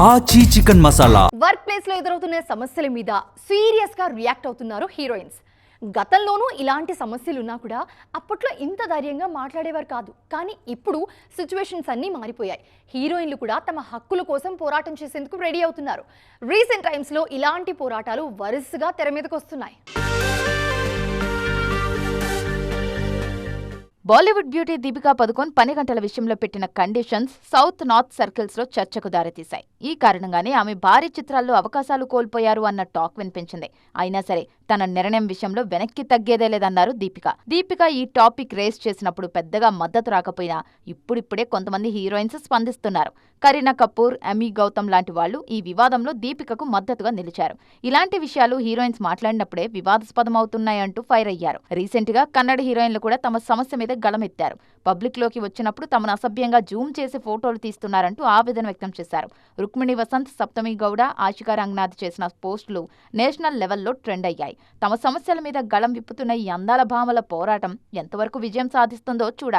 ఆచి chicken masala. Work place లో ఎదురవుతున్న సమస్యల మీద సీరియస్ గా రియాక్ట్ అవుతున్నారు హీరోయిన్స్. గతంలోనూ ఇలాంటి సమస్యలున్నా కూడా అప్పట్లో ఇంత ధైర్యంగా మాట్లాడేవారు కాదు. కానీ ఇప్పుడు సిచ్యువేషన్స్ అన్నీ మారిపోయాయి. హీరోయిన్లు కూడా తమ హక్కుల కోసం పోరాటం చేసేందుకు రెడీ అవుతున్నారు. రీసెంట్ టైమ్స్ లో ఇలాంటి పోరాటాలు వరుసగా తెర మీదకు వస్తున్నాయి. బాలీవుడ్ బ్యూటీ దీపికా పదుకొన్ పని గంటల విషయంలో పెట్టిన కండిషన్స్ సౌత్ నార్త్ సర్కిల్స్ లో చర్చకు దారితీశాయి. ఈ కారణంగానే ఆమె భారీ చిత్రాల్లో అవకాశాలు కోల్పోయారు అన్న టాక్ వినిపించింది. అయినా సరే తన నిర్ణయం విషయంలో వెనక్కి తగ్గేదే లేదన్నారు దీపిక ఈ టాపిక్ రేస్ చేసినప్పుడు పెద్దగా మద్దతు రాకపోయినా ఇప్పుడిప్పుడే కొంతమంది హీరోయిన్స్ స్పందిస్తున్నారు. కరీనా కపూర్, ఎమీ గౌతమ్ లాంటి వాళ్లు ఈ వివాదంలో దీపికకు మద్దతుగా నిలిచారు. ఇలాంటి విషయాలు హీరోయిన్స్ మాట్లాడినప్పుడే వివాదాస్పదమవుతున్నాయంటూ ఫైర్ అయ్యారు. రీసెంట్ గా కన్నడ హీరోయిన్లు కూడా తమ సమస్య మీద గళమెత్తారు. పబ్లిక్ లోకి వచ్చినప్పుడు తమను అసభ్యంగా జూమ్ చేసి ఫోటోలు తీస్తున్నారంటూ ఆవేదన వ్యక్తం చేశారు. రుక్మిణి వసంత్, సప్తమి గౌడ, ఆశికా రంగనాథ్ చేసిన పోస్టులు నేషనల్ లెవెల్లో ట్రెండ్ అయ్యాయి. తమ సమస్యల మీద గళం విప్పుతున్న ఈ అందాల భామల పోరాటం ఎంతవరకు విజయం సాధిస్తుందో చూడాలి.